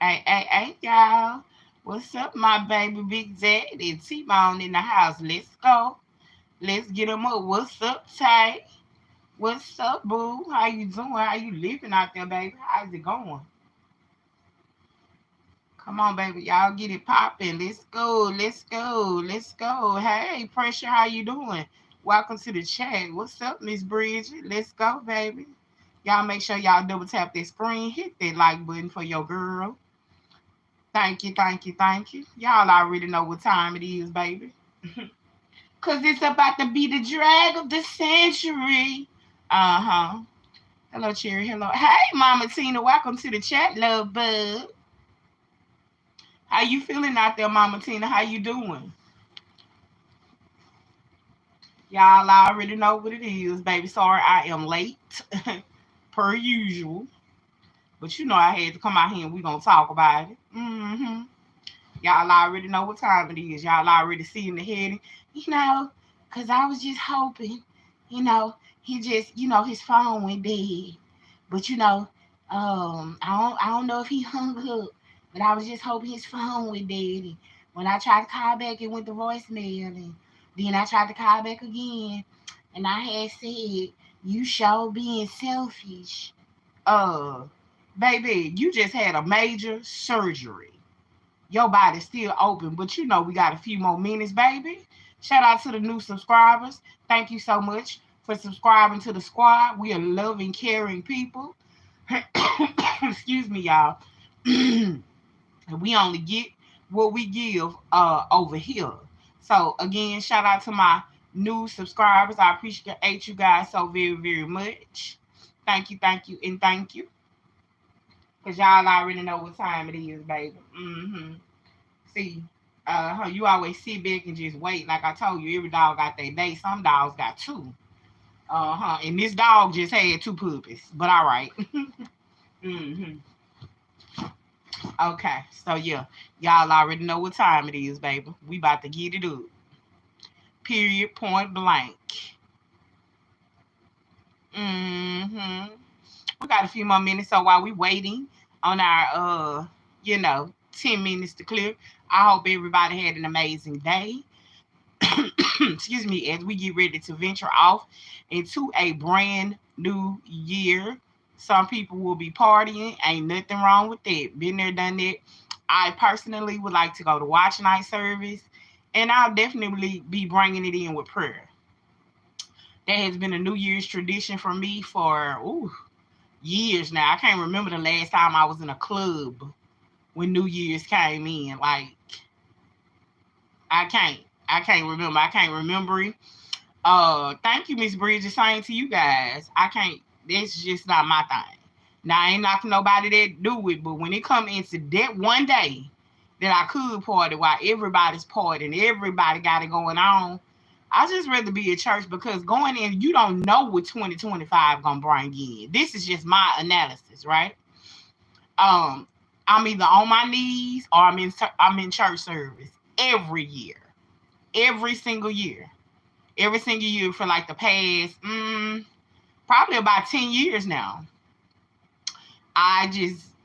Hey, y'all. What's up, my baby Big Daddy? T-Bone in the house. Let's go. Let's get him up. What's up, Tay? What's up, boo? How you doing? How you living out there, baby? How's it going? Come on, baby. Y'all get it popping. Let's go. Let's go. Let's go. Hey, Pressure, how you doing? Welcome to the chat. What's up, Miss Bridget? Let's go, baby. Y'all make sure y'all double tap that screen. Hit that like button for your girl. Thank you, thank you, thank you. Y'all already know what time it is, baby. Cause it's about to be the drag of the century. Uh-huh. Hello, Cherry. Hello. Hey, Mama Tina. Welcome to the chat, love bud. How you feeling out there, Mama Tina? How you doing? Y'all already know what it is, baby. Sorry I am late. Per usual. But you know I had to come out here and we gonna talk about it. Mm-hmm. Y'all already know what time it is. Y'all already seeing the heading. Because I was just hoping, you know, his phone went dead. But, I don't know if he hung up, but I was just hoping his phone went dead. And when I tried to call back, it went to voicemail. And then I tried to call back again. And I had said, you sure being selfish. Uh, Baby, you just had a major surgery. Your body's still open, but we got a few more minutes, baby. Shout out to the new subscribers. Thank you so much for subscribing to the squad. We are loving, caring people. Excuse me, y'all. And we only get what we give over here. So again, shout out to my new subscribers. I appreciate you guys so very, very much. Thank you, and thank you. Cause y'all already know what time it is, baby. See, you always sit back and just wait. Like I told you, every dog got their day. Some dogs got two. And this dog just had two puppies. But all right. mm-hmm. Okay, so yeah, y'all already know what time it is, baby. We about to get it up. Period. Point blank. Mm-hmm. We got a few more minutes, so while we waiting on our 10 minutes to clear, I hope everybody had an amazing day. Excuse me, as we get ready to venture off into a brand new year. Some people will be partying. Ain't nothing wrong with that. Been there, done that. I personally would like to go to watch night service, and I'll definitely be bringing it in with prayer. That has been a New Year's tradition for me for years now. I can't remember the last time I was in a club when New Year's came in. Like I can't. I can't remember. I can't remember it. Thank you, Miss Bridges. Same to you guys. I can't. That's just not my thing. Now I ain't knocking nobody that do it, but when it come into that one day that I could party while everybody's partying, everybody got it going on, I just rather be at church because going in, you don't know what 2025 gonna bring in. This is just my analysis, right? Um, I'm either on my knees or I'm in church service every year, every single year, every single year for like the past probably about 10 years now.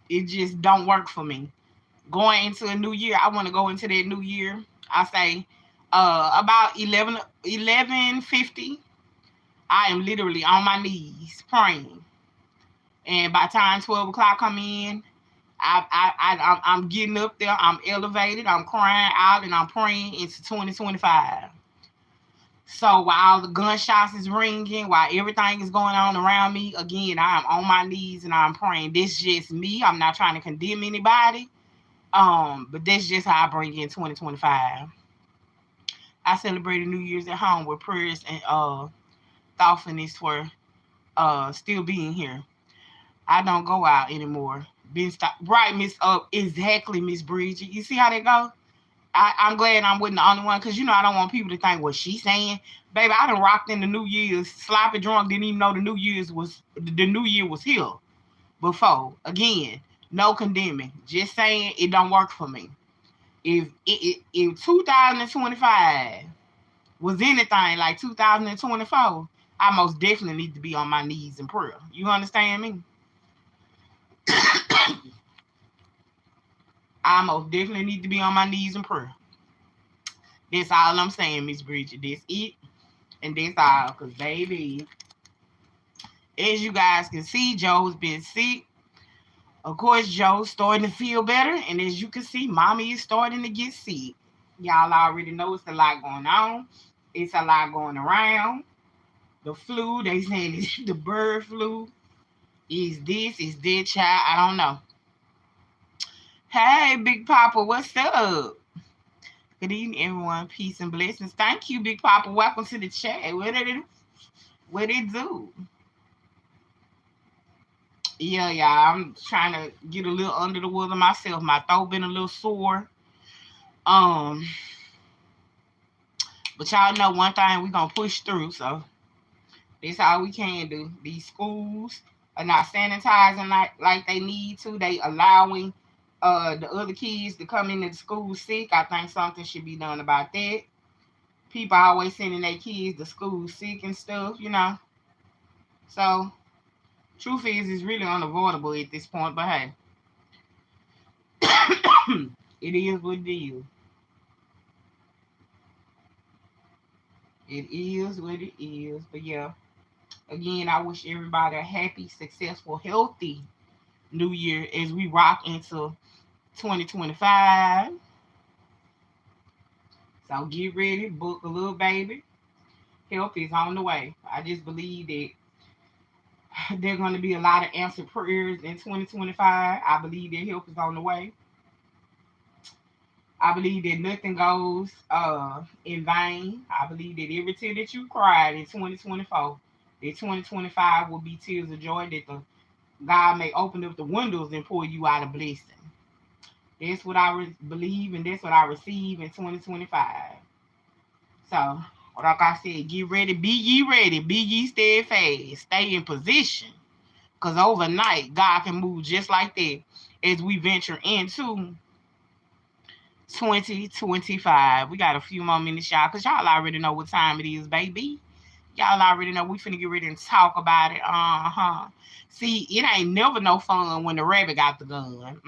It just don't work for me. Going into a new year, I want to go into that new year. I say about 11:50. I am literally on my knees praying, and by the time 12 o'clock come in, I'm getting up there. I'm elevated. I'm crying out, and I'm praying into 2025. So while the gunshots is ringing, while everything is going on around me, again, I'm on my knees and I'm praying. This is just me. I'm not trying to condemn anybody. But that's just how I bring in 2025. I celebrated New Year's at home with prayers and thoughtfulness for still being here. I don't go out anymore. Been stop right, Miss exactly, Miss Bridget. You see how they go? I'm glad I wasn't the only one because I don't want people to think what she's saying. Baby, I done rocked in the New Year's, sloppy drunk, didn't even know the New Year was here before. Again, no condemning. Just saying it don't work for me. If 2025 was anything like 2024, I most definitely need to be on my knees in prayer. You understand me? I most definitely need to be on my knees in prayer. That's all I'm saying, Miss Bridget. That's it. And that's all. Because, baby, as you guys can see, Joe's been sick. Of course, Joe's starting to feel better. And as you can see, Mommy is starting to get sick. Y'all already know it's a lot going on. It's a lot going around. The flu, they saying it's the bird flu. Is this, is that, child? I don't know. Hey, Big Papa, what's up? Good evening, everyone. Peace and blessings. Thank you, Big Papa. Welcome to the chat. What it do? Yeah, y'all. I'm trying to get a little under the weather myself. My throat been a little sore. Um, but y'all know one thing, we gonna push through. So that's all we can do. These schools are not sanitizing like they need to. They allowing the other kids to come into the school sick. I think something should be done about that. People always sending their kids to school sick and stuff. So truth is, it's really unavoidable at this point. But hey, it is what it is. It is what it is. But yeah, again, I wish everybody a happy, successful, healthy new year as we rock into 2025. So get ready, book a little baby. Help is on the way. I just believe that there are going to be a lot of answered prayers in 2025. I believe that help is on the way. I believe that nothing goes in vain. I believe that every tear that you cried in 2024, that 2025 will be tears of joy, that the God may open up the windows and pour you out a blessing. That's what I believe, and that's what I receive in 2025. So, like I said, get ready, be ye steadfast, stay in position. Because overnight, God can move just like that as we venture into 2025. We got a few more minutes, y'all, because y'all already know what time it is, baby. Y'all already know we finna get ready and talk about it. Uh-huh. See, it ain't never no fun when the rabbit got the gun.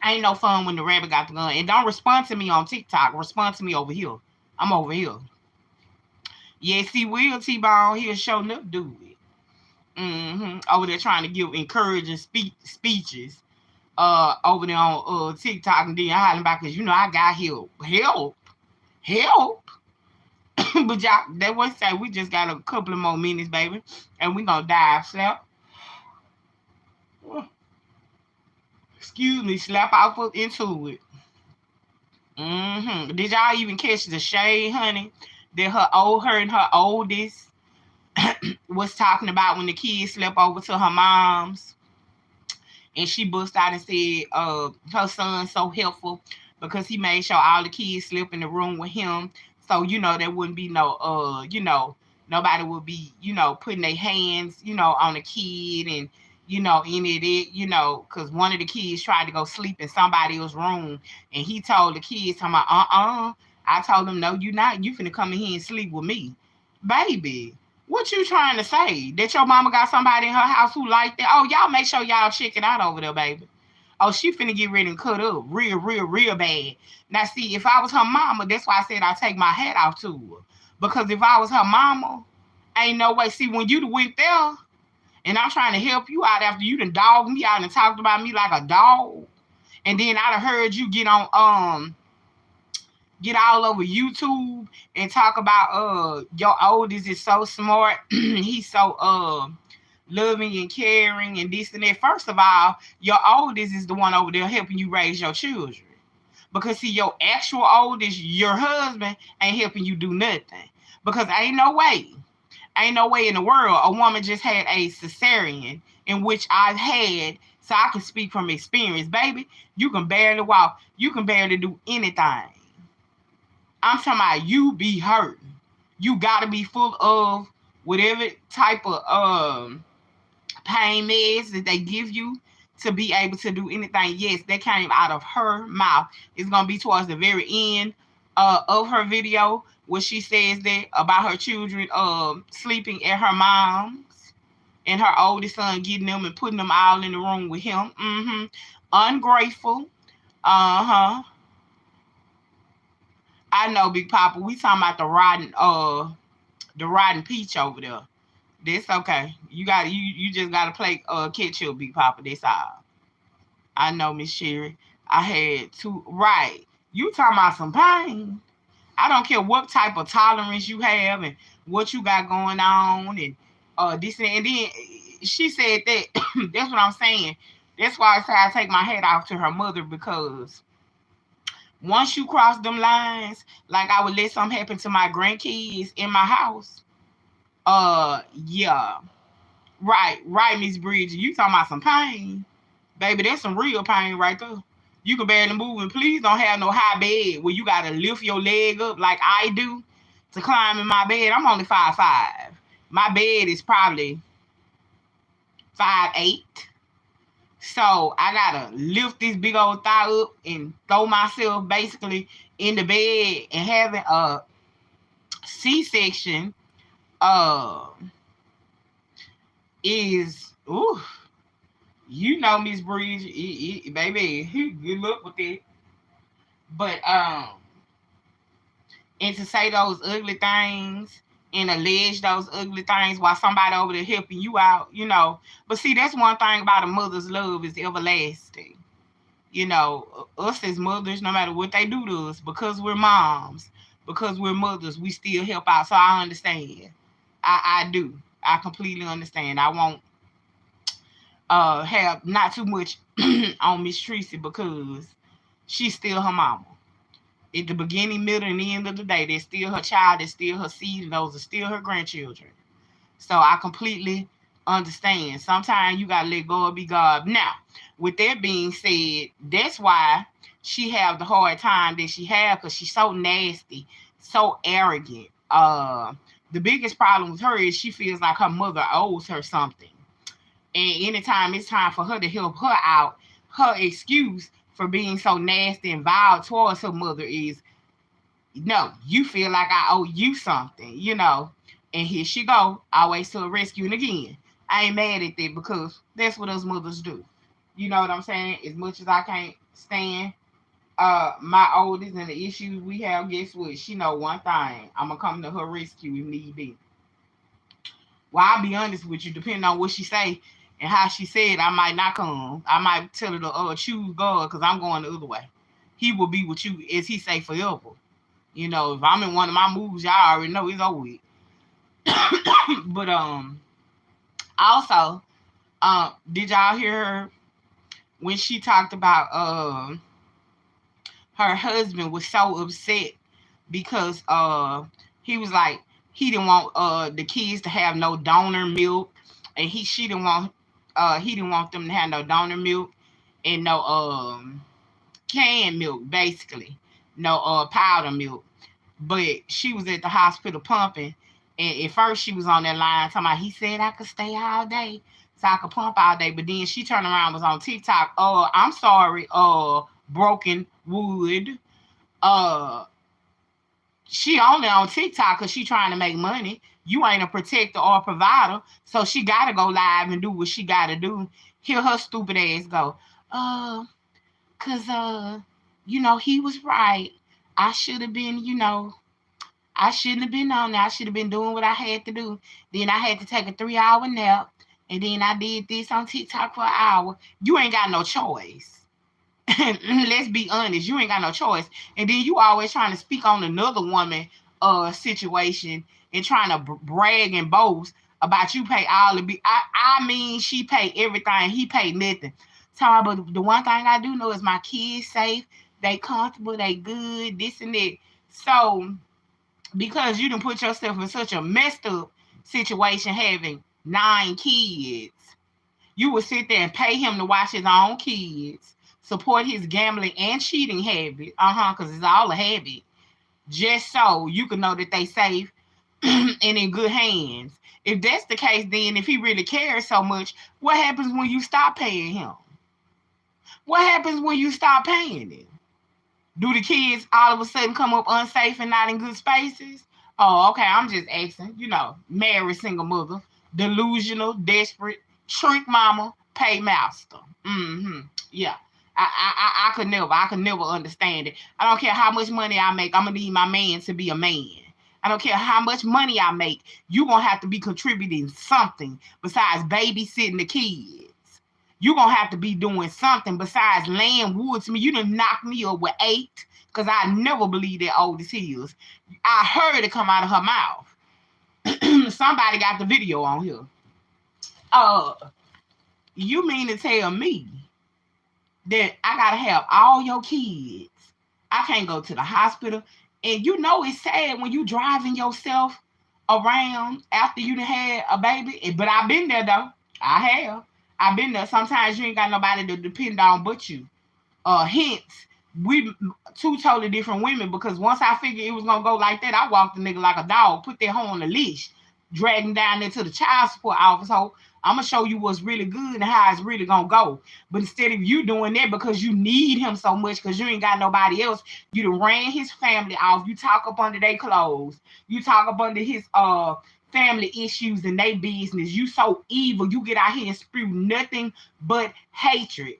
Ain't no fun when the rabbit got the gun. And don't respond to me on TikTok. Respond to me over here. I'm over here. Yeah, see, Will T-Bone here showing up do it. Over there trying to give encouraging speeches over there on TikTok and then hollering back because I got help. But y'all, that was say we just got a couple of more minutes, baby, and we gonna dive slap. Excuse me, slap off into it. Did y'all even catch the shade, honey? That her and her oldest was talking about when the kids slept over to her mom's, and she bust out and said, her son's so helpful because he made sure all the kids slept in the room with him. So, there wouldn't be no, nobody would be, putting their hands, on a kid and, any of that, because one of the kids tried to go sleep in somebody else's room and he told the kids, I told him, no, you not. You finna come in here and sleep with me. Baby, what you trying to say? That your mama got somebody in her house who like that? Oh, y'all make sure y'all check it out over there, baby. Oh, she finna get ready and cut up real bad. Now, see, if I was her mama, that's why I said I take my hat off to her. Because if I was her mama, ain't no way. See, when you went there, and I'm trying to help you out after you done dogged me out and talked about me like a dog, and then I'd have heard you get all over YouTube and talk about your oldest is so smart. He's so loving and caring and this and that. First of all, your oldest is the one over there helping you raise your children. Because see, your actual oldest, your husband, ain't helping you do nothing. Because ain't no way in the world a woman just had a cesarean, in which I've had, so I can speak from experience. Baby, you can barely walk. You can barely do anything. I'm talking about you be hurting. You got to be full of whatever type of pain meds that they give you to be able to do anything. Yes, that came out of her mouth. It's going to be towards the very end of her video, where she says that about her children sleeping at her mom's. and her oldest son getting them and putting them all in the room with him. Ungrateful. Uh-huh. I know, Big Papa. We talking about the rotten peach over there. That's okay. You just gotta play catch up, Big Papa. That's all. I know, Miss Sherry. I had two right. You talking about some pain. I don't care what type of tolerance you have and what you got going on and this and then she said that that's what I'm saying. That's why I say I take my hat off to her mother because once you cross them lines, like I would let something happen to my grandkids in my house. Yeah. Right, Miss Bridget. You talking about some pain. Baby, that's some real pain right there. You can barely move, and please don't have no high bed where you gotta lift your leg up like I do to climb in my bed. I'm only 5'5". My bed is probably 5'8". So I gotta lift this big old thigh up and throw myself basically in the bed and having a C-section uh is ooh, you know, Miss Bridge, baby, good luck with it. But and to say those ugly things and allege those ugly things while somebody over there helping you out, you know. But see, that's one thing about a mother's love is everlasting. You know, us as mothers, no matter what they do to us, because we're moms, because we're mothers, we still help out. So I understand. I do. I completely understand. I won't have not too much on Miss Tracy because she's still her mama. At the beginning, middle, and the end of the day, they're still her child, they're still her seed, and those are still her grandchildren. So I completely understand. Sometimes you gotta let God be God. Now, with that being said, that's why she have the hard time that she have because she's so nasty, so arrogant. The biggest problem with her is she feels like her mother owes her something. And anytime it's time for her to help her out, her excuse for being so nasty and vile towards her mother is, no, you feel like I owe you something, you know. And here she go, always to the rescue. And again, I ain't mad at that because that's what us mothers do. You know what I'm saying? As much as I can't stand my oldest and the issues we have, guess what? She know one thing. I'm gonna come to her rescue if need be. Well, I'll be honest with you, depending on what she say and how she said, I might not come. I might tell her to choose God because I'm going the other way. He will be with you, as he say, forever. You know, if I'm in one of my moves, y'all already know it's over with. But also, did y'all hear her when she talked about her husband was so upset because he was like he didn't want the kids to have no donor milk, and he didn't want them to have no donor milk and no canned milk, basically no powder milk. But she was at the hospital pumping, and at first she was on that line talking about he said I could stay all day so I could pump all day. But then she turned around, was on TikTok. I'm sorry, broken wood. Uh she only on TikTok because she trying to make money. You ain't a protector or a provider, so she gotta go live and do what she gotta do. Hear her stupid ass go, uh, cause you know, he was right. I should have been, you know, I shouldn't have been on there. I should have been doing what I had to do. Then I had to take a 3 hour nap. And then I did this on TikTok for an hour. You ain't got no choice. Let's be honest. You ain't got no choice. And then you always trying to speak on another woman situation and trying to brag and boast about you pay all the I mean, she pay everything. He pay nothing. Tell but the one thing I do know is my kids safe. They comfortable. They good. This and that. So because you done put yourself in such a messed up situation having 9 kids, you would sit there and pay him to watch his own kids, support his gambling and cheating habit, because it's all a habit, just so you can know that they safe and in good hands. If that's the case, then if he really cares so much, what happens when you stop paying him? What happens when you stop paying him? Do the kids all of a sudden come up unsafe and not in good spaces? Oh, okay. I'm just asking. You know, married single mother. delusional, desperate, shrink mama, pay master. Yeah. I could never understand it. I don't care how much money I make. I'm gonna need my man to be a man. I don't care how much money I make. You gonna have to be contributing something besides babysitting the kids. You gonna have to be doing something besides laying wood to me. You done knock me up with 8, cause I never believed that Otis Hills. I heard it come out of her mouth. Somebody got the video on here. Uh, you mean to tell me that I gotta have all your kids? I can't go to the hospital. And you know it's sad when you driving yourself around after you done had a baby. But I've been there though. I have. I've been there. Sometimes you ain't got nobody to depend on but you. Hence, we two totally different women, because once I figured it was gonna go like that, I walked the nigga like a dog, put that hoe on the leash, drag him down there to the child support office. So I'm gonna show you what's really good and how it's really gonna go. But instead of you doing that because you need him so much because you ain't got nobody else, you done ran his family off. You talk up under their clothes. You talk up under his family issues and their business. You so evil. You get out here and spew nothing but hatred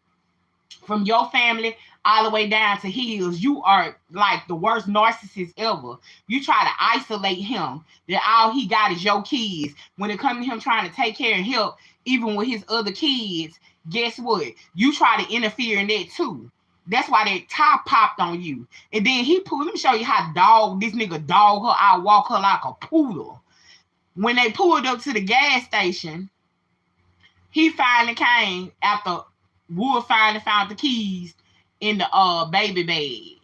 from your family all the way down to his. You are like the worst narcissist ever. You try to isolate him, that all he got is your kids. When it comes to him trying to take care and help, even with his other kids, guess what? You try to interfere in that too. That's why that top popped on you. And then he pulled, let me show you how this nigga dog her out, walk her like a poodle. When they pulled up to the gas station, he finally came after Wood finally found the keys in the baby bed.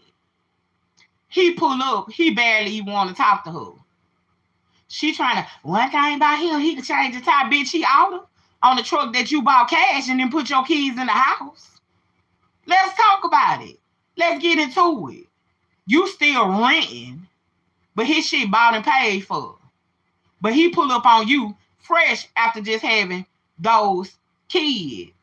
He pull up, he barely even want to talk to her. She trying to, one thing about him, he could change the tire, bitch. He out on the truck that you bought cash and then put your keys in the house. Let's talk about it. Let's get into it. You still renting, but his shit bought and paid for. But he pull up on you fresh after just having those kids.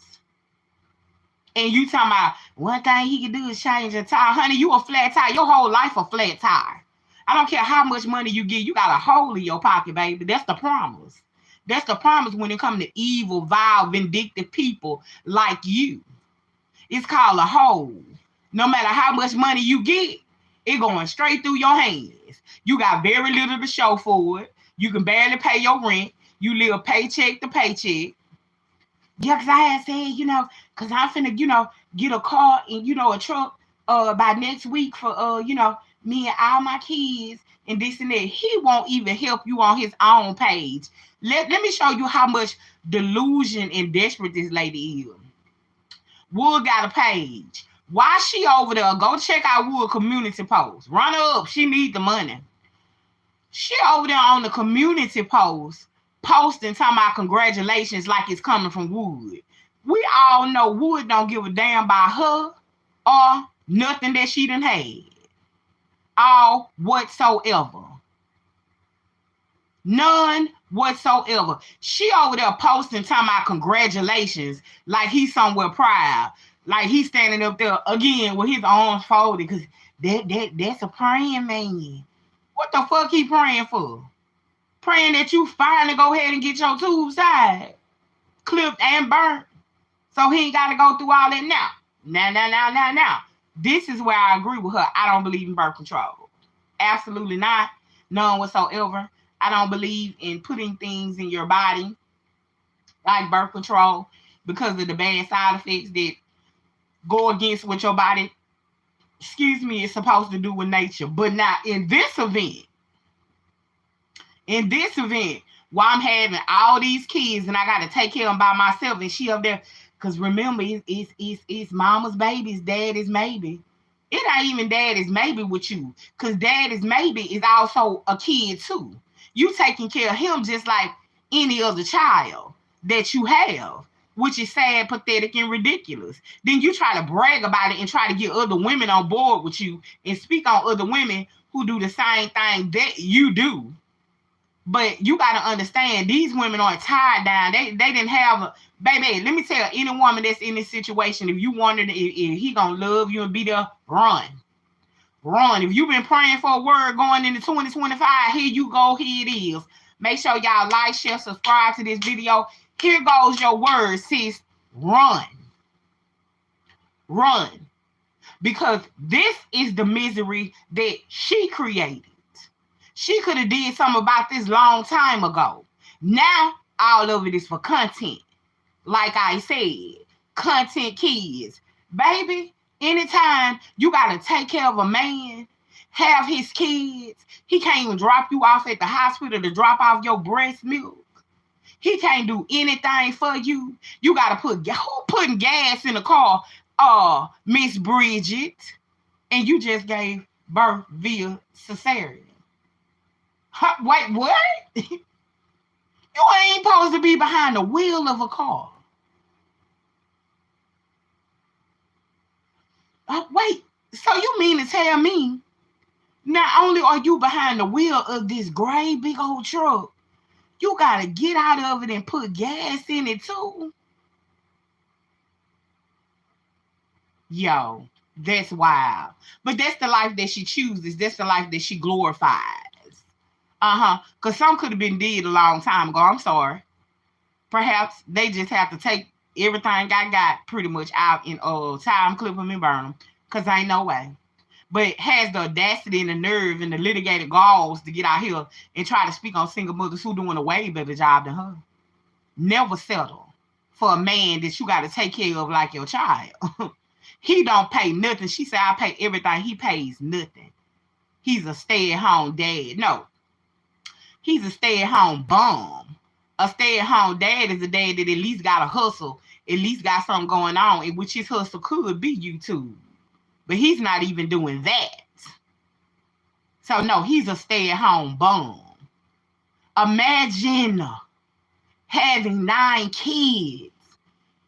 And you talking about one thing he can do is change a tire. Honey, you a flat tire. Your whole life a flat tire. I don't care how much money you get. You got a hole in your pocket, baby. That's the promise. That's the promise when it comes to evil, vile, vindictive people like you. It's called a hole. No matter how much money you get, it going straight through your hands. You got very little to show for it. You can barely pay your rent. You live paycheck to paycheck. Yeah, because I had said, because I'm finna, get a car and, a truck by next week for, me and all my kids and this and that. He won't even help you on his own page. Let me show you how much delusion and desperate this lady is. Wood got a page. Why she over there? Go check out Wood community post. Run her up. She need the money. She over there on the community post, posting, talking about congratulations like it's coming from Wood. We all know Wood don't give a damn about her or nothing that she done had. All whatsoever. None whatsoever. She over there posting, talking about congratulations like he's somewhere proud. Like he's standing up there again with his arms folded because that's a praying man. What the fuck he praying for? Praying that you finally go ahead and get your tubes tied, clipped and burnt, so he ain't got to go through all that now. Now. This is where I agree with her. I don't believe in birth control. Absolutely not. None whatsoever. I don't believe in putting things in your body like birth control because of the bad side effects that go against what your body, is supposed to do with nature. But now in this event, while I'm having all these kids and I got to take care of them by myself and she up there, because remember, it's mama's baby, it's daddy's maybe. It ain't even daddy's maybe with you, because daddy's maybe is also a kid too. You taking care of him just like any other child that you have, which is sad, pathetic, and ridiculous. Then you try to brag about it and try to get other women on board with you and speak on other women who do the same thing that you do. But you got to understand, these women aren't tied down. They didn't have baby, let me tell any woman that's in this situation, if you wondered if he going to love you and be there, run. If you've been praying for a word going into 2025, here you go, here it is. Make sure y'all like, share, subscribe to this video. Here goes your word, sis. Run. Run. Because this is the misery that she created. She could have did something about this long time ago. Now, all of it is for content. Like I said, content kids. Baby, anytime you got to take care of a man, have his kids, he can't even drop you off at the hospital to drop off your breast milk. He can't do anything for you. You got to who putting gas in the car? Miss Bridget. And you just gave birth via cesarean. Wait, what? You ain't supposed to be behind the wheel of a car. Wait, so you mean to tell me not only are you behind the wheel of this gray big old truck, you got to get out of it and put gas in it too? Yo, that's wild. But that's the life that she chooses. That's the life that she glorifies. Because some could have been dead a long time ago. I'm sorry. Perhaps they just have to take everything I got pretty much out in time, clip them and burn them. Because ain't no way. But has the audacity and the nerve and the litigated galls to get out here and try to speak on single mothers who doing a way better job than her. Never settle for a man that you got to take care of like your child. He don't pay nothing. She said, I pay everything. He pays nothing. He's a stay-at-home dad. No. He's a stay-at-home bum. A stay-at-home dad is a dad that at least got a hustle, at least got something going on, in which his hustle could be YouTube. But he's not even doing that. So, no, he's a stay-at-home bum. Imagine having 9 kids.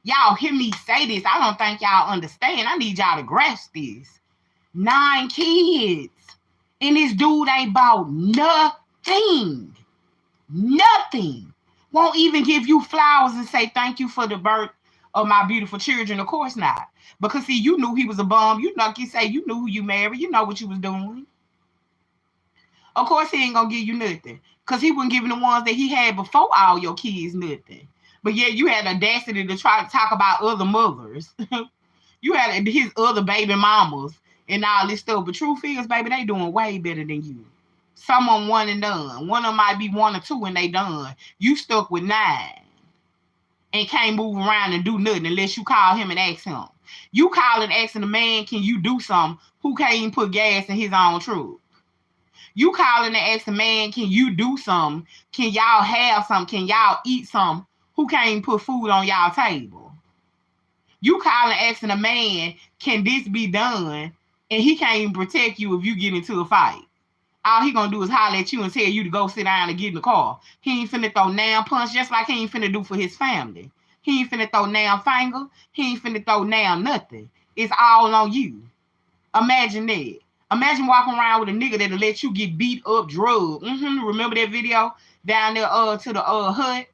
Y'all hear me say this. I don't think y'all understand. I need y'all to grasp this. 9 kids. And this dude ain't bought nothing. Nothing. Won't even give you flowers and say thank you for the birth of my beautiful children. Of course not. Because, see, you knew he was a bum. You know, you knew who you married. You know what you was doing. Of course, he ain't going to give you nothing. Because he wasn't giving the ones that he had before all your kids nothing. But yeah, you had the audacity to try to talk about other mothers. You had his other baby mamas and all this stuff. But truth is, baby, they doing way better than you. Some of them one and done. One of them might be 1 or 2 and they done. You stuck with 9 and can't move around and do nothing unless you call him and ask him. You calling asking a man, can you do something, who can't even put gas in his own truck? You calling and asking a man, can you do something? Can y'all have something? Can y'all eat something? Who can't even put food on y'all table? You calling asking a man, can this be done? And he can't even protect you if you get into a fight. All he gonna do is holler at you and tell you to go sit down and get in the car. He ain't finna throw nail punch just like he ain't finna do for his family. He ain't finna throw nail finger. He ain't finna throw nail nothing. It's all on you. Imagine that. Imagine walking around with a nigga that'll let you get beat up, drugged. Remember that video down there to the hut?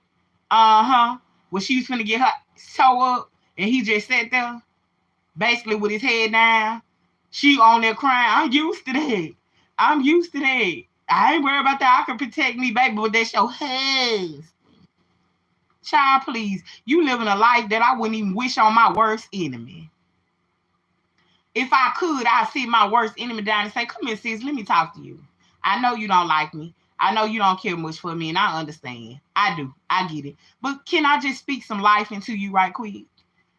Where she was finna get her sew up and he just sat there, basically with his head down. She on there crying. I'm used to that. I ain't worried about that. I can protect me, baby, but that's your husband. Child, please. You living a life that I wouldn't even wish on my worst enemy. If I could, I'd sit my worst enemy down and say, come here, sis, let me talk to you. I know you don't like me. I know you don't care much for me, and I understand. I do. I get it. But can I just speak some life into you right quick?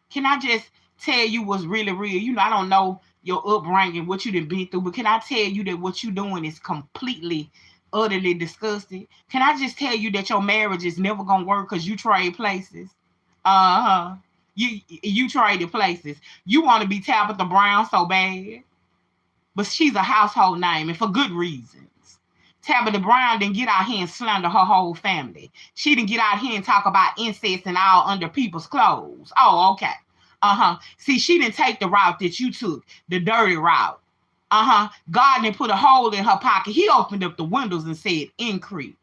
Can I just tell you what's really real? You know, I don't know your upbringing, what you done been through, but can I tell you that what you doing is completely, utterly disgusting? Can I just tell you that your marriage is never going to work because you trade places? You traded places. You want to be Tabitha Brown so bad, but she's a household name, and for good reasons. Tabitha Brown didn't get out here and slander her whole family. She didn't get out here and talk about incest and all under people's clothes. Oh, okay. See, she didn't take the route that you took, the dirty route. God didn't put a hole in her pocket. He opened up the windows and said, increase.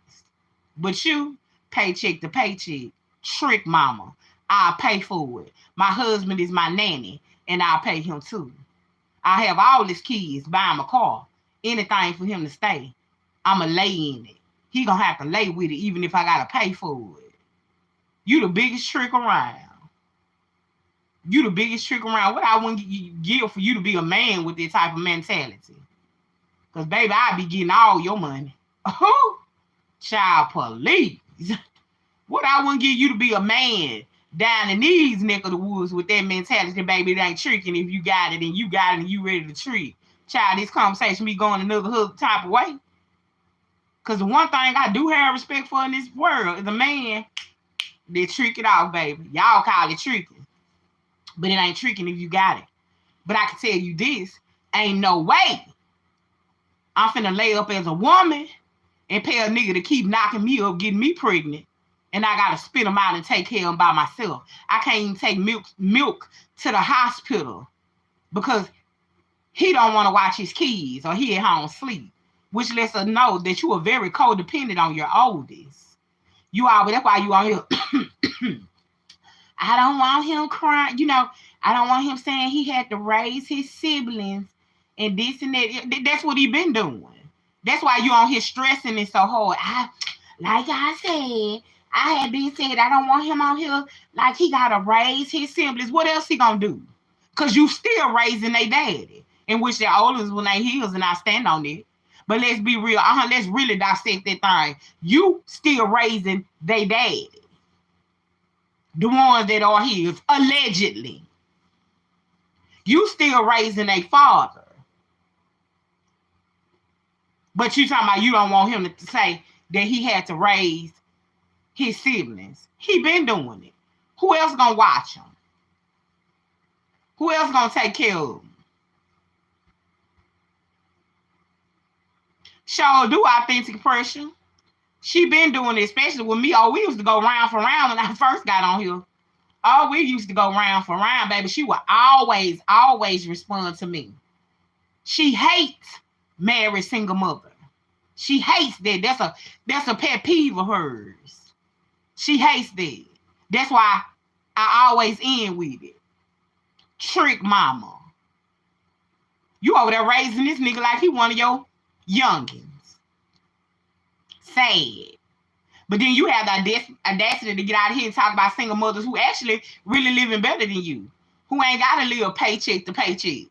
But you, paycheck to paycheck, trick mama. I'll pay for it. My husband is my nanny, and I'll pay him too. I have all his kids, buy him a car, anything for him to stay. I'ma lay in it. he gonna have to lay with it even if I gotta pay for it. You the biggest trick around. You the biggest trick around. What I wouldn't give for you to be a man with this type of mentality. Because, baby, I be getting all your money. Oh, child police. What I wouldn't give you to be a man down in these neck of the woods with that mentality, baby, it ain't tricking if you got it and you got it and you ready to trick. Child, this conversation be going another type of way. Because the one thing I do have respect for in this world is a man that trick it off, baby. Y'all call it tricking. But it ain't tricking if you got it. But I can tell you this, ain't no way I'm finna lay up as a woman and pay a nigga to keep knocking me up, getting me pregnant, and I gotta spit him out and take care of him by myself. I can't even take milk to the hospital because he don't want to watch his kids or he at home sleep, which lets us know that you are very codependent on your oldest. That's why you on here. I don't want him crying. I don't want him saying he had to raise his siblings and this and that. That's what he been doing. That's why you on here stressing it so hard. Like I said, I had been said I don't want him on here like he got to raise his siblings. What else he gonna do? Because you still raising their daddy. In which their oldest when they heals and I stand on it. But let's be real. Let's really dissect that thing. You still raising their daddy. The ones that are his, allegedly. You still raising a father. But you talking about you don't want him to say that he had to raise his siblings. He been doing it. Who else gonna watch him? Who else gonna take care of him? Sure do authentic pressure. She been doing it, especially with me. Oh, we used to go round for round when I first got on here. Oh, we used to go round for round, baby. She would always respond to me. She hates married single mother. She hates that. That's a pet peeve of hers. She hates that. That's why I always end with it. Trick mama. You over there raising this nigga like he one of your youngins. Sad. But then you have the audacity to get out of here and talk about single mothers who actually really living better than you. Who ain't got to live paycheck to paycheck.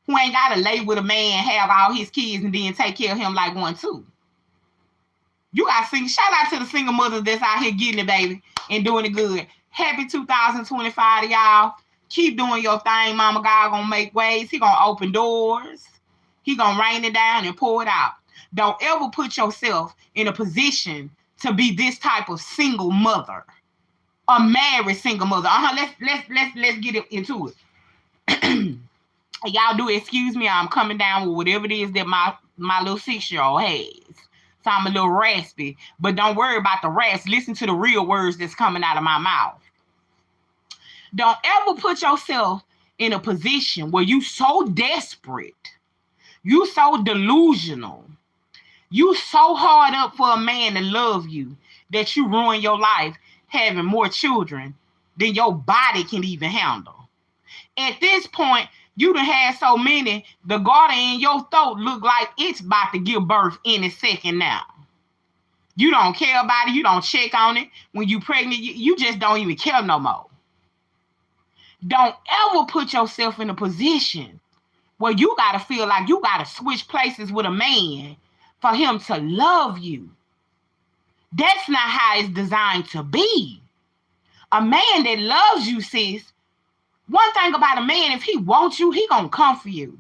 Who ain't got to lay with a man, have all his kids, and then take care of him like one, too. You got to sing. Shout out to the single mothers that's out here getting it, baby, and doing it good. Happy 2025 to y'all. Keep doing your thing. Mama God gonna make ways. He gonna open doors. He gonna rain it down and pour it out. Don't ever put yourself in a position to be this type of single mother, a married single mother. Let's get into it. Y'all do excuse me. I'm coming down with whatever it is that my little 6-year-old has. So I'm a little raspy, but don't worry about the rasp. Listen to the real words that's coming out of my mouth. Don't ever put yourself in a position where you so desperate, you so delusional, you so hard up for a man to love you that you ruin your life having more children than your body can even handle. At this point, you done had so many, the garter in your throat look like it's about to give birth any second now. You don't care about it. You don't check on it. When you pregnant, you just don't even care no more. Don't ever put yourself in a position where you got to feel like you got to switch places with a man for him to love you. That's not how it's designed to be. A man that loves you, sis, one thing about a man, if he wants you, he gonna come for you.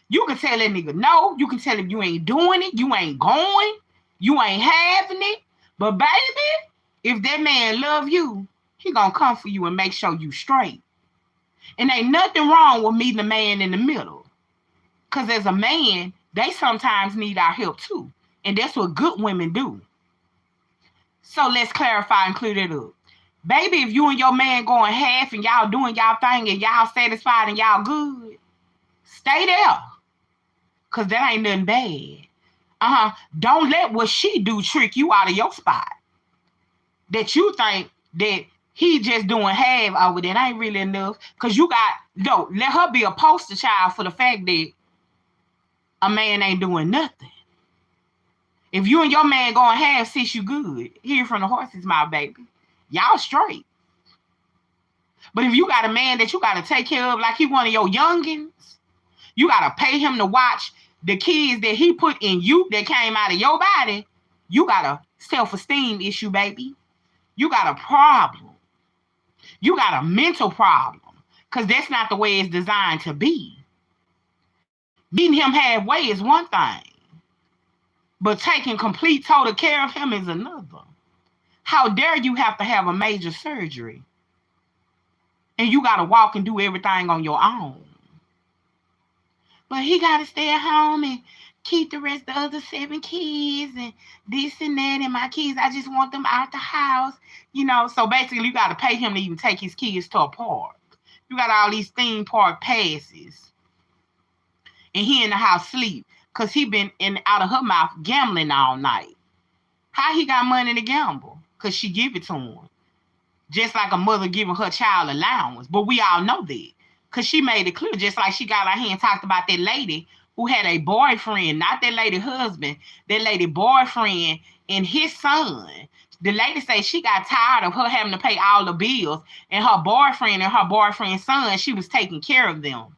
You can tell that nigga no. You can tell him you ain't doing it. You ain't going. You ain't having it. But baby, if that man love you, he gonna come for you and make sure you straight. And ain't nothing wrong with meeting a man in the middle. Because as a man, they sometimes need our help too. And that's what good women do. So let's clarify and clear that up. Baby, if you and your man going half and y'all doing y'all thing and y'all satisfied and y'all good, stay there. Because that ain't nothing bad. Don't let what she do trick you out of your spot. That you think that he just doing half over that ain't really enough. Because let her be a poster child for the fact that a man ain't doing nothing. If you and your man going half, sis, you good. Hear from the horse's mouth, baby. Y'all straight. But if you got a man that you got to take care of like he one of your youngins, you got to pay him to watch the kids that he put in you that came out of your body, you got a self-esteem issue, baby. You got a problem. You got a mental problem because that's not the way it's designed to be. Meeting him halfway is one thing, but taking complete total care of him is another. How dare you have to have a major surgery and you got to walk and do everything on your own? But he got to stay at home and keep the rest of the other 7 kids and this and that. And my kids, I just want them out the house. So basically you got to pay him to even take his kids to a park. You got all these theme park passes. And he in the house sleep because he been out of her mouth gambling all night. How he got money to gamble? Because she give it to him. Just like a mother giving her child allowance. But we all know that. Because she made it clear, just like she got out here and talked about that lady who had a boyfriend, not that lady husband, that lady boyfriend and his son. The lady said she got tired of her having to pay all the bills, and her boyfriend and her boyfriend's son, she was taking care of them.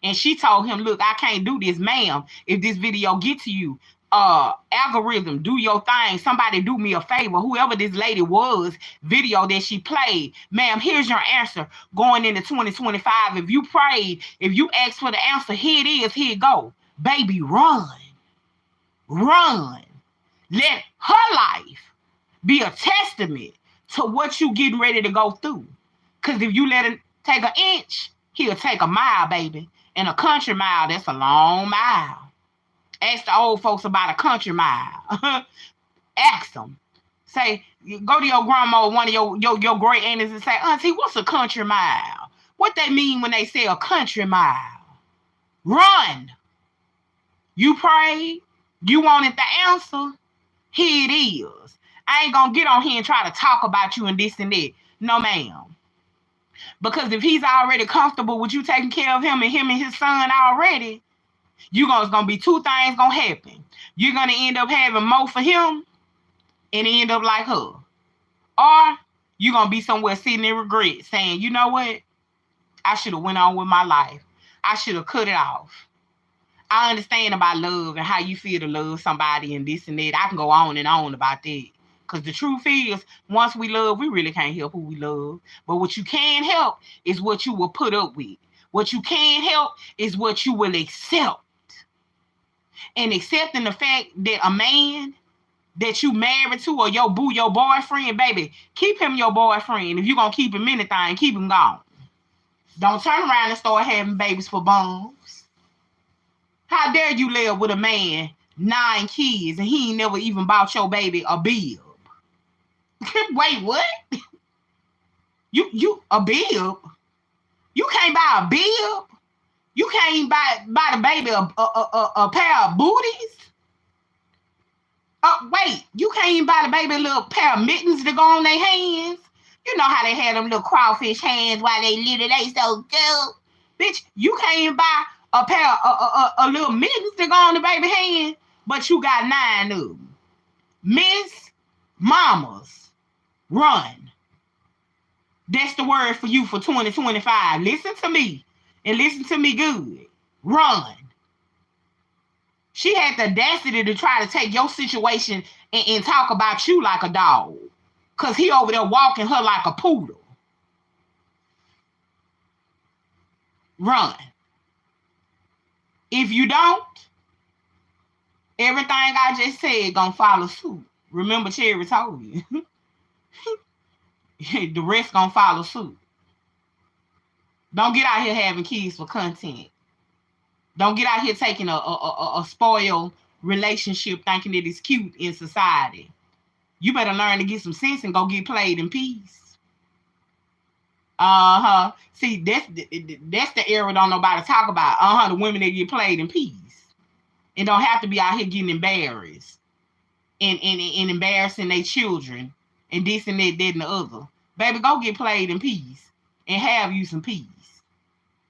And she told him, look, I can't do this, ma'am, if this video get to you. Algorithm, do your thing. Somebody do me a favor. Whoever this lady was, video that she played, ma'am, here's your answer going into 2025. If you prayed, if you asked for the answer, here it is, here it go. Baby, run. Run. Let her life be a testament to what you getting ready to go through. Because if you let him take an inch, he'll take a mile, baby. And a country mile, that's a long mile. Ask the old folks about a country mile. Ask them. Say, go to your grandma or one of your great aunties and say, Auntie, what's a country mile? What they mean when they say a country mile? Run. You prayed. You wanted the answer. Here it is. I ain't going to get on here and try to talk about you and this and that. No, ma'am. Because if he's already comfortable with you taking care of him and his son already, it's going to be 2 things going to happen. You're going to end up having more for him and end up like her. Or you're going to be somewhere sitting in regret saying, you know what? I should have went on with my life. I should have cut it off. I understand about love and how you feel to love somebody and this and that. I can go on and on about that. Because the truth is, once we love, we really can't help who we love. But what you can help is what you will put up with. What you can't help is what you will accept. And accepting the fact that a man that you married to or your boo, your boyfriend, baby, keep him your boyfriend. If you're going to keep him anything, keep him gone. Don't turn around and start having babies for bums. How dare you live with a man, 9 kids, and he ain't never even bought your baby a bib? Wait, what? You a bib? You can't buy a bib? You can't buy the baby a pair of booties? Wait, you can't even buy the baby a little pair of mittens to go on their hands? You know how they had them little crawfish hands while they little, they so good. Bitch, you can't even buy a pair of little mittens to go on the baby hand, but you got 9 of them. Miss Mamas, run. That's the word for you for 2025. Listen to me. And listen to me good. Run. She had the audacity to try to take your situation and talk about you like a dog. Because he over there walking her like a poodle. Run. If you don't, everything I just said gonna follow suit. Remember Cherry told you. The rest gonna follow suit. Don't get out here having kids for content. Don't get out here taking a spoiled relationship thinking that it's cute in society. You better learn to get some sense and go get played in peace. See, that's the era don't nobody talk about. The women that get played in peace. And don't have to be out here getting embarrassed. And embarrassing their children. And this and that, and the other. Baby, go get played in peace. And have you some peace.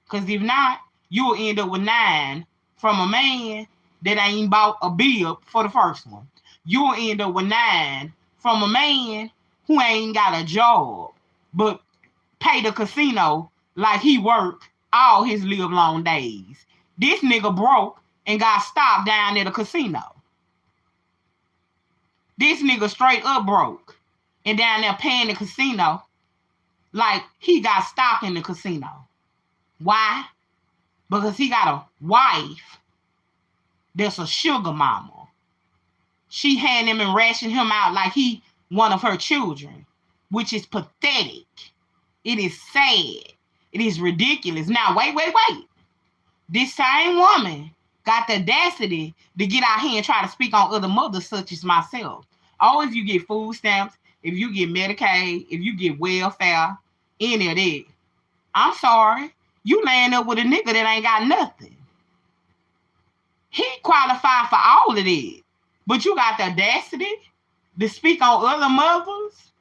Because if not, you'll end up with 9 from a man that ain't bought a bib for the first one. you'll end up with 9 from a man who ain't got a job, but pay the casino like he worked all his live long days. This nigga broke and got stopped down at a casino. This nigga straight up broke and down there paying the casino like he got stock in the casino. Why? Because he got a wife that's a sugar mama. She hand him and ration him out like he one of her children, which is pathetic. It is sad. It is ridiculous. Now, wait. This same woman got the audacity to get out here and try to speak on other mothers such as myself. Oh, if you get food stamps, if you get Medicaid, if you get welfare, any of that, I'm sorry, you laying up with a nigga that ain't got nothing. He qualified for all of that. But you got the audacity to speak on other mothers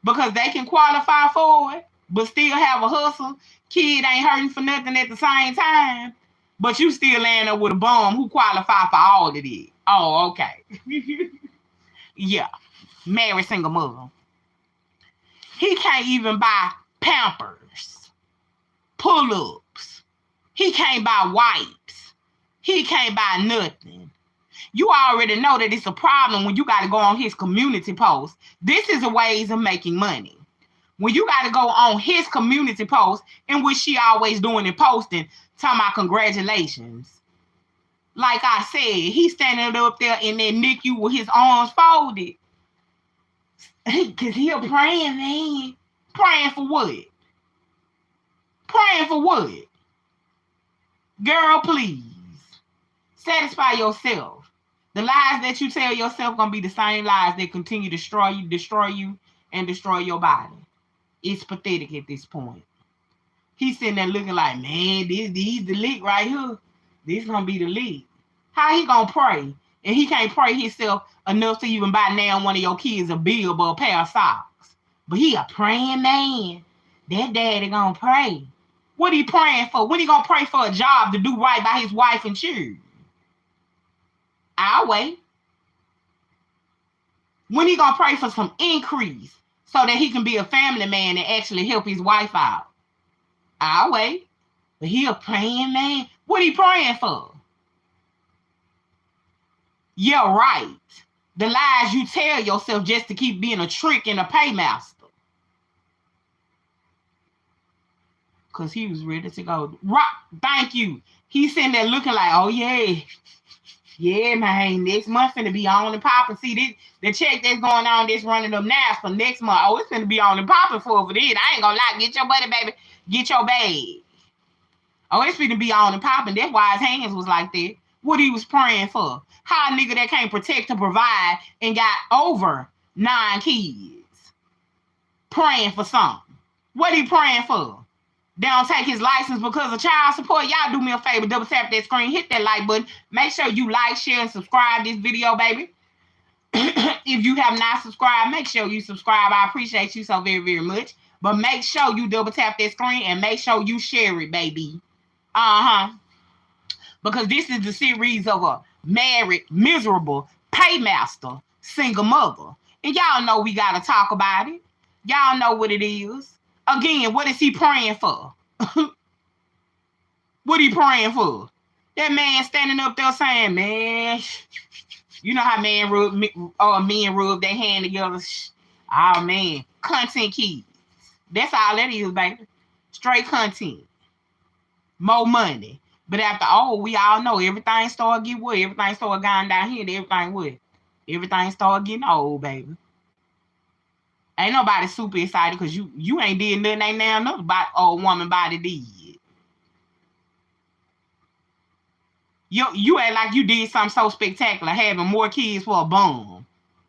because they can qualify for it, but still have a hustle. Kid ain't hurting for nothing at the same time, but you still laying up with a bum who qualify for all of it. Oh, okay. Yeah, married single mother. He can't even buy Pampers, pull-ups. He can't buy wipes. He can't buy nothing. You already know that it's a problem when you got to go on his community post. This is a ways of making money. When you got to go on his community post, in which she always doing and posting, talking about congratulations. Like I said, he's standing up there in that NICU with his arms folded. Because he a praying man. Praying for what? Praying for what? Girl, please. Satisfy yourself. The lies that you tell yourself going to be the same lies that continue to destroy you, and destroy your body. It's pathetic at this point. He's sitting there looking like, man, this the lick right here. This going to be the lick. How he going to pray? And he can't pray himself enough to even buy now one of your kids a bill or a pair of socks. But he a praying man. That daddy going to pray. What he praying for? When he going to pray for a job to do right by his wife and children? I'll wait. When he going to pray for some increase so that he can be a family man and actually help his wife out? I'll wait. But he a praying man. What he praying for? Yeah, right. The lies you tell yourself just to keep being a trick and a paymaster. Because he was ready to go. Right, thank you. He's sitting there looking like, oh, yeah. Yeah, man, next month finna be on and popping. See, this, the check that's going on, that's running up now for next month. Oh, it's finna be on and popping for over there. I ain't gonna lie. Get your buddy, baby. Get your bag. Oh, it's finna be on and popping. That's why his hands was like that. What he was praying for. How a nigga that can't protect and provide and got over 9 kids praying for something. What he praying for? They don't take his license because of child support. Y'all do me a favor. Double tap that screen. Hit that like button. Make sure you like, share, and subscribe this video, baby. If you have not subscribed, make sure you subscribe. I appreciate you so very, very much. But make sure you double tap that screen and make sure you share it, baby. Because this is the series of a married, miserable, paymaster, single mother. And y'all know we got to talk about it. Y'all know what it is. Again, what is he praying for? What he praying for? That man standing up there saying, man, you know how men rub their hand together. Oh, man, content keys. That's all that is, baby. Straight content. More money. But after all, we all know everything started getting what? Everything started going down here. Everything what? Everything started getting old, baby. Ain't nobody super excited because you ain't did nothing ain't now another old woman body did. You act like you did something so spectacular, having more kids for a bum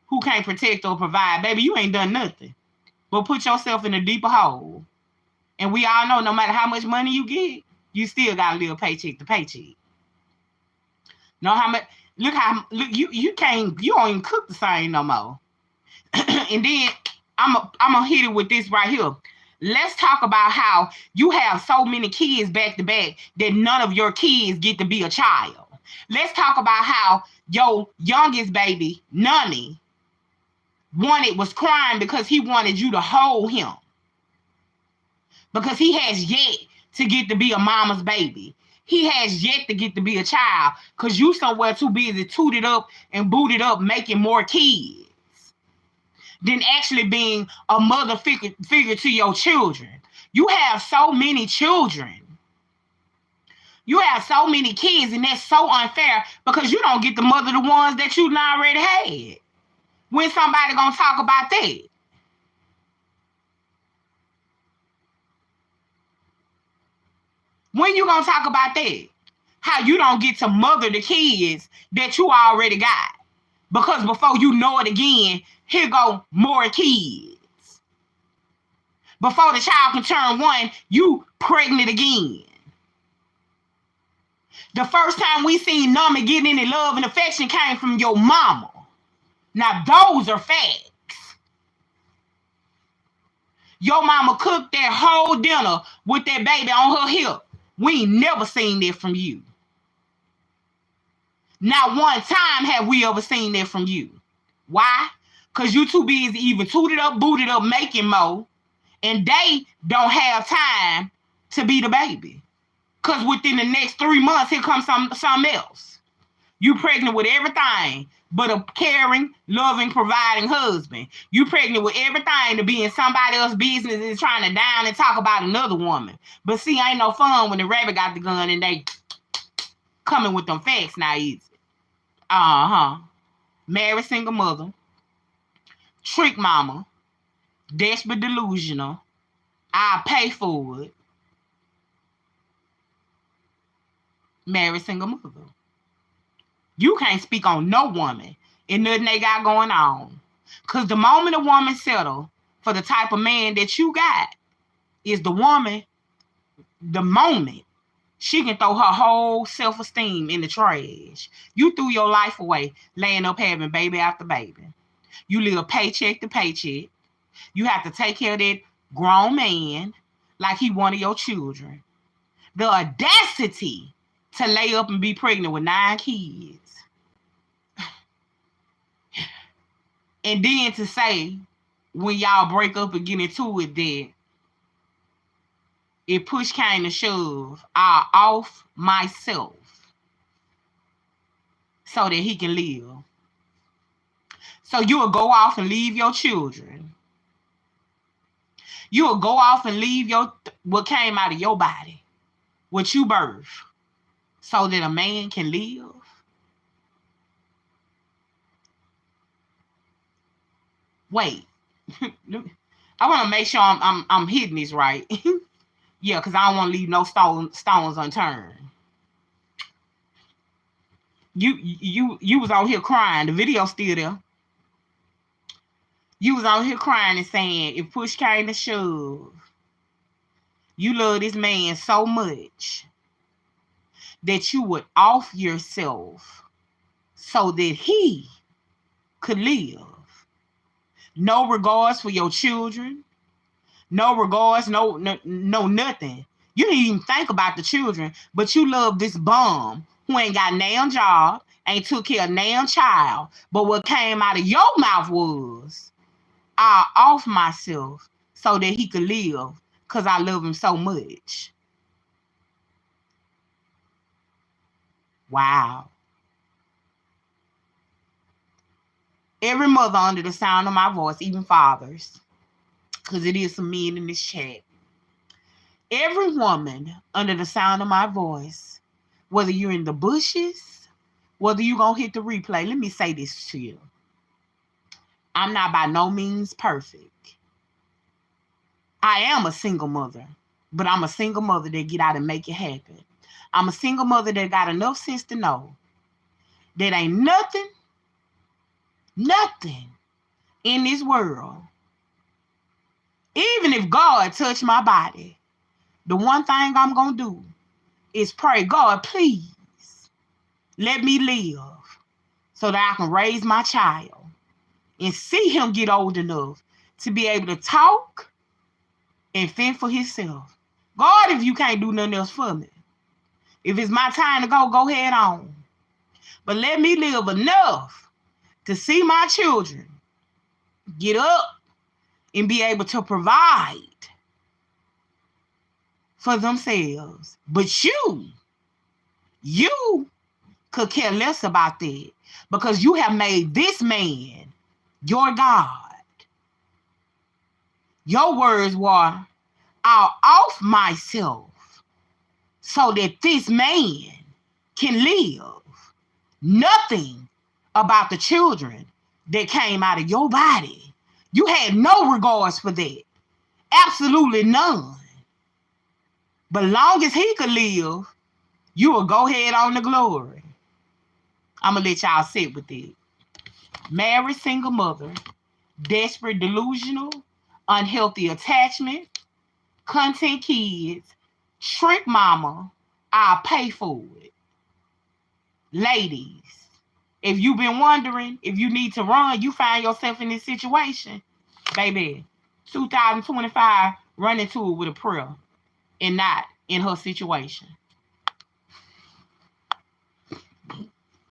who can't protect or provide. Baby, you ain't done nothing but put yourself in a deeper hole. And we all know no matter how much money you get, you still got to live paycheck to paycheck. Know how much? Look, you don't even cook the same no more. And then I'm gonna hit it with this right here. Let's talk about how you have so many kids back to back that none of your kids get to be a child. Let's talk about how your youngest baby, Nunny, was crying because he wanted you to hold him. Because he has yet to get to be a mama's baby. He has yet to get to be a child because you somewhere too busy tooted up and booted up making more kids than actually being a mother figure to your children. You have so many children. You have so many kids, and that's so unfair because you don't get to mother the ones that you already had. When somebody gonna talk about that? When you gonna talk about that? How you don't get to mother the kids that you already got. Because before you know it again, here go more kids. Before the child can turn 1, you pregnant again. The first time we seen Nami get any love and affection came from your mama. Now those are facts. Your mama cooked that whole dinner with that baby on her hip. We ain't never seen that from you. Not one time have we ever seen that from you. Why? Because you too busy even tooted up, booted up, making more. And they don't have time to be the baby. Because within the next 3 months, here comes something else. You pregnant with everything but a caring, loving, providing husband. You pregnant with everything to be in somebody else's business and trying to down and talk about another woman. But see, ain't no fun when the rabbit got the gun and they coming with them facts now, is it? Married single mother, trick mama, desperate delusional, I'll pay for it, married single mother. You can't speak on no woman and nothing they got going on. Because the moment a woman settle for the type of man that you got is the woman, the moment she can throw her whole self-esteem in the trash. You threw your life away laying up having baby after baby. You live paycheck to paycheck. You have to take care of that grown man like he one of your children. The audacity to lay up and be pregnant with 9 kids. And then to say, when y'all break up and get into it, that if push came to shove, I'll off myself so that he can live. So you will go off and leave your children. You will go off and leave what came out of your body, what you birthed, so that a man can live. Wait, I want to make sure I'm hitting this right. Yeah, because I don't want to leave no stones unturned. You was out here crying. The video's still there. You was out here crying and saying, if push came to shove, you love this man so much that you would off yourself so that he could live. No regards for your children. No regards, no nothing. You didn't even think about the children, but you love this bum who ain't got damn job, ain't took care of damn child. But what came out of your mouth was, I'll off myself so that he could live because I love him so much. Wow. Every mother under the sound of my voice, even fathers, because it is some men in this chat. Every woman under the sound of my voice, whether you're in the bushes, whether you're going to hit the replay, let me say this to you. I'm not by no means perfect. I am a single mother, but I'm a single mother that get out and make it happen. I'm a single mother that got enough sense to know that ain't nothing in this world. Even if God touched my body, the one thing I'm going to do is pray, God, please let me live so that I can raise my child and see him get old enough to be able to talk and fend for himself. God, if you can't do nothing else for me, if it's my time to go ahead on. But let me live enough to see my children get up and be able to provide for themselves. But you could care less about that because you have made this man your God. Your words were, I'll off myself so that this man can live. Nothing about the children that came out of your body. You had no regards for that. Absolutely none. But long as he could live, you will go ahead on the glory. I'm going to let y'all sit with it. Married single mother, desperate delusional, unhealthy attachment, content kids, trick mama, I'll pay for it. Ladies, if you've been wondering if you need to run, you find yourself in this situation, baby, 2025, run into it with a prayer and not in her situation.